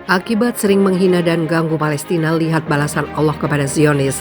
Akibat sering menghina dan ganggu Palestina, lihat balasan Allah kepada Zionis.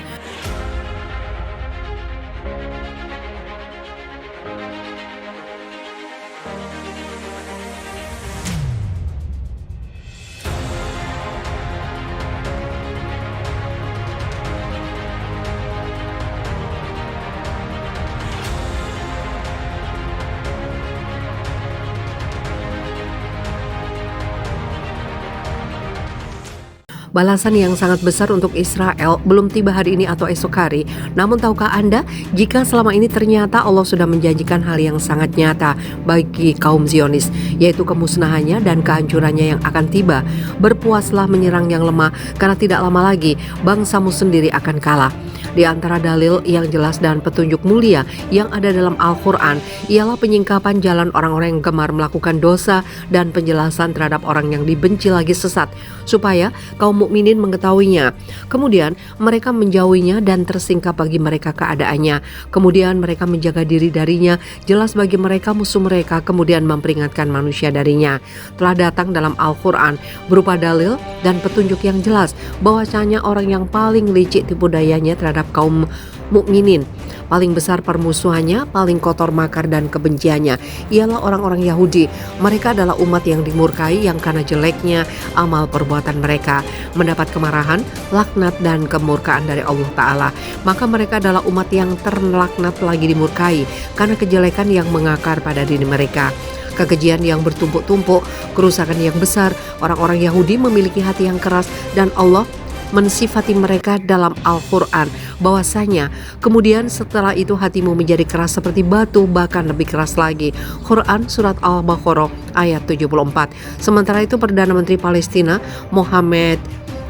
Balasan yang sangat besar untuk Israel belum tiba hari ini atau esok hari. Namun tahukah Anda jika selama ini ternyata Allah sudah menjanjikan hal yang sangat nyata bagi kaum Zionis, yaitu kemusnahannya dan kehancurannya yang akan tiba. Berpuaslah menyerang yang lemah, karena tidak lama lagi bangsamu sendiri akan kalah. Di antara dalil yang jelas dan petunjuk mulia yang ada dalam Al-Quran ialah penyingkapan jalan orang-orang yang gemar melakukan dosa dan penjelasan terhadap orang yang dibenci lagi sesat, supaya kaum mukminin mengetahuinya. Kemudian mereka menjauhinya dan tersingkap bagi mereka keadaannya. Kemudian mereka menjaga diri darinya, jelas bagi mereka musuh mereka, kemudian memperingatkan manusia darinya. Telah datang dalam Al-Quran berupa dalil dan petunjuk yang jelas bahwasanya orang yang paling licik tipu dayanya terhadap kaum mukminin, paling besar permusuhannya, paling kotor makar dan kebenciannya ialah orang-orang Yahudi. Mereka adalah umat yang dimurkai, yang karena jeleknya amal perbuatan mereka mendapat kemarahan, laknat dan kemurkaan dari Allah Ta'ala. Maka mereka adalah umat yang terlaknat lagi dimurkai karena kejelekan yang mengakar pada diri mereka, kekejian yang bertumpuk-tumpuk, kerusakan yang besar. Orang-orang Yahudi memiliki hati yang keras, dan Allah mensifati mereka dalam Al-Quran bahwasanya kemudian setelah itu hatimu menjadi keras seperti batu, bahkan lebih keras lagi. Quran surat Al-Baqarah ayat 74. Sementara itu Perdana Menteri Palestina Mohammed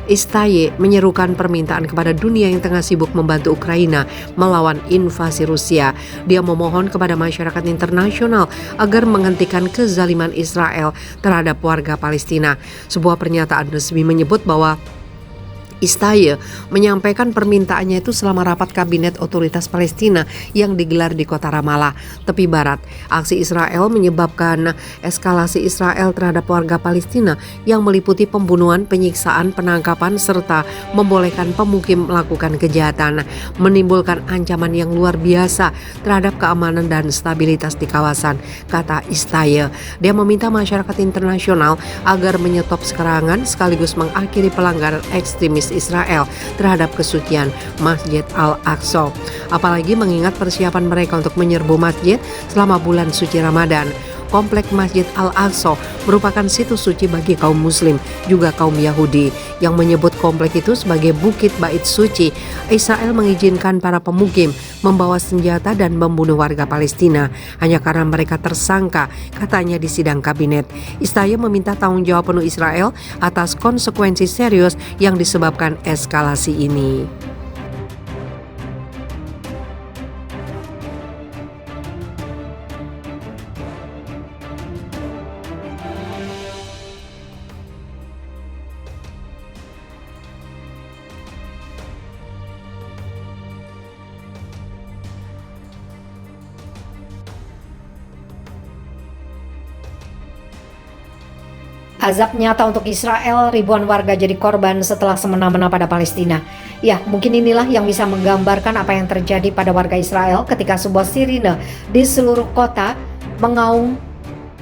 Istaye menyerukan permintaan kepada dunia yang tengah sibuk membantu Ukraina melawan invasi Rusia. Dia memohon kepada masyarakat internasional agar menghentikan kezaliman Israel terhadap warga Palestina. Sebuah pernyataan resmi menyebut bahwa Istaye menyampaikan permintaannya itu selama rapat kabinet otoritas Palestina yang digelar di kota Ramallah, tepi barat. Aksi Israel menyebabkan eskalasi Israel terhadap warga Palestina yang meliputi pembunuhan, penyiksaan, penangkapan, serta membolehkan pemukim melakukan kejahatan, menimbulkan ancaman yang luar biasa terhadap keamanan dan stabilitas di kawasan, kata Istaye. Dia meminta masyarakat internasional agar menyetop serangan sekaligus mengakhiri pelanggaran ekstremis Israel terhadap kesucian Masjid Al-Aqsa, apalagi mengingat persiapan mereka untuk menyerbu masjid selama bulan suci Ramadan. Komplek Masjid Al-Aqsa merupakan situs suci bagi kaum muslim, juga kaum Yahudi, yang menyebut komplek itu sebagai Bukit Bait Suci. Israel mengizinkan para pemukim membawa senjata dan membunuh warga Palestina hanya karena mereka tersangka, katanya di sidang kabinet. Istaye meminta tanggung jawab penuh Israel atas konsekuensi serius yang disebabkan eskalasi ini. Azab nyata untuk Israel, ribuan warga jadi korban setelah semena-mena pada Palestina. Ya, mungkin inilah yang bisa menggambarkan apa yang terjadi pada warga Israel ketika sebuah sirine di seluruh kota mengaum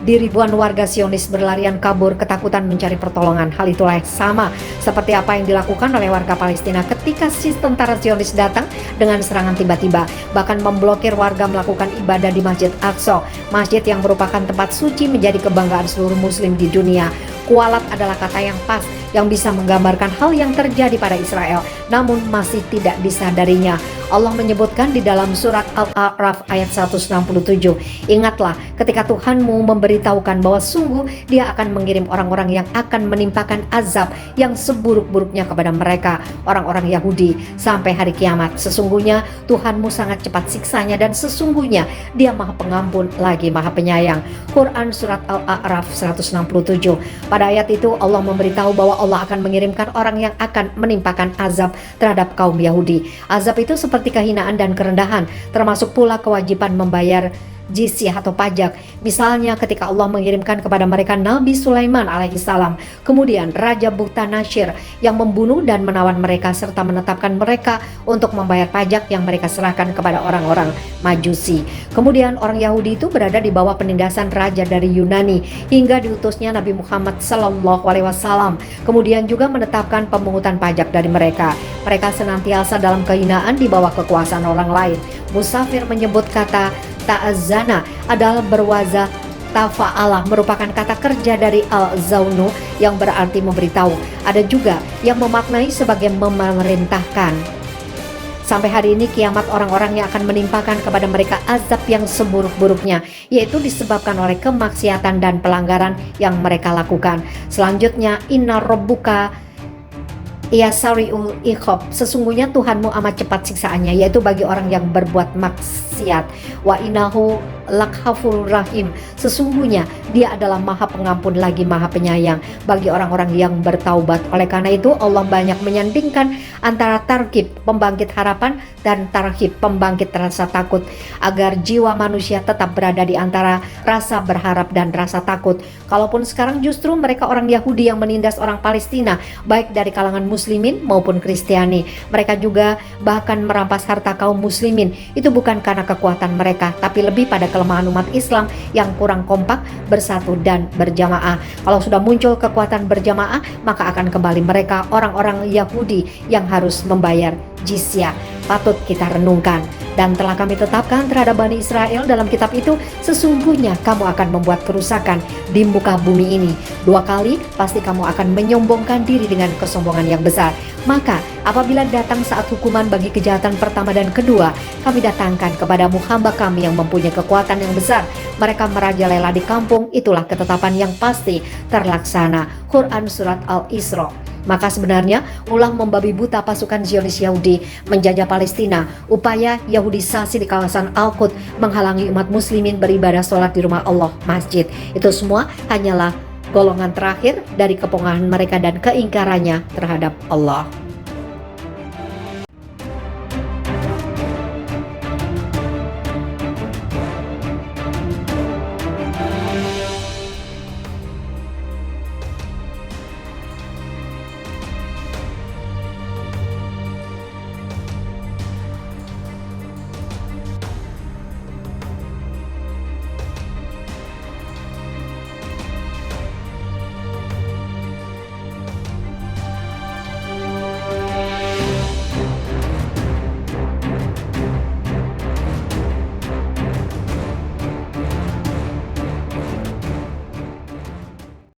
di ribuan warga Zionis berlarian kabur ketakutan mencari pertolongan. Hal itulah yang sama seperti apa yang dilakukan oleh warga Palestina ketika si tentara Zionis datang dengan serangan tiba-tiba, bahkan memblokir warga melakukan ibadah di Masjid Aqsa, masjid yang merupakan tempat suci menjadi kebanggaan seluruh muslim di dunia. Kualat adalah kata yang pas yang bisa menggambarkan hal yang terjadi pada Israel, namun masih tidak disadarinya. Allah menyebutkan di dalam surat Al-A'raf ayat 167, ingatlah ketika Tuhanmu memberitahukan bahwa sungguh Dia akan mengirim orang-orang yang akan menimpakan azab yang seburuk-buruknya kepada mereka, orang-orang Yahudi, sampai hari kiamat. Sesungguhnya Tuhanmu sangat cepat siksanya dan sesungguhnya Dia Maha Pengampun lagi Maha Penyayang. Quran surat Al-A'raf 167. Pada ayat itu Allah memberitahu bahwa Allah akan mengirimkan orang yang akan menimpakan azab terhadap kaum Yahudi. Azab itu seperti kehinaan dan kerendahan, termasuk pula kewajiban membayar jizyah atau pajak. Misalnya ketika Allah mengirimkan kepada mereka Nabi Sulaiman alaihissalam, kemudian Raja Buktanashir yang membunuh dan menawan mereka serta menetapkan mereka untuk membayar pajak yang mereka serahkan kepada orang-orang Majusi. Kemudian orang Yahudi itu berada di bawah penindasan raja dari Yunani hingga diutusnya Nabi Muhammad SAW. Kemudian juga menetapkan pemungutan pajak dari mereka. Mereka senantiasa dalam kehinaan di bawah kekuasaan orang lain. Musafir menyebut kata ta'azzana adalah berwazah tafa'ala, merupakan kata kerja dari al-zaunu yang berarti memberitahu. Ada juga yang memaknai sebagai memerintahkan. Sampai hari ini kiamat orang-orang yang akan menimpakan kepada mereka azab yang seburuk-buruknya, yaitu disebabkan oleh kemaksiatan dan pelanggaran yang mereka lakukan. Selanjutnya, inna rabbuka yasari'ul iqab, sesungguhnya Tuhanmu amat cepat siksaannya, yaitu bagi orang yang berbuat maksiat. Wa innahu laghafurur rahim, sesungguhnya dia adalah maha pengampun lagi maha penyayang bagi orang-orang yang bertaubat. Oleh karena itu Allah banyak menyandingkan antara targhib, pembangkit harapan, dan tarhib, pembangkit rasa takut, agar jiwa manusia tetap berada di antara rasa berharap dan rasa takut. Kalaupun sekarang justru mereka orang Yahudi yang menindas orang Palestina, baik dari kalangan muslimin maupun Kristiani, mereka juga bahkan merampas harta kaum muslimin. Itu bukan karena kekuatan mereka, tapi lebih pada kelemahan umat Islam yang kurang kompak, bersatu dan berjamaah. Kalau sudah muncul kekuatan berjamaah, maka akan kembali mereka orang-orang Yahudi yang harus membayar jizyah. Patut kita renungkan. Dan telah kami tetapkan terhadap Bani Israel dalam kitab itu, sesungguhnya kamu akan membuat kerusakan di muka bumi ini 2 kali, pasti kamu akan menyombongkan diri dengan kesombongan yang besar. Maka apabila datang saat hukuman bagi kejahatan pertama dan kedua, kami datangkan kepadamu hamba kami yang mempunyai kekuatan yang besar. Mereka merajalela di kampung, itulah ketetapan yang pasti terlaksana. Quran Surat Al-Isra. Maka sebenarnya ulah membabi buta pasukan Zionis Yahudi menjajah Palestina, upaya Yahudisasi di kawasan Al-Quds, menghalangi umat muslimin beribadah sholat di rumah Allah, masjid. Itu semua hanyalah golongan terakhir dari kepongahan mereka dan keingkarannya terhadap Allah.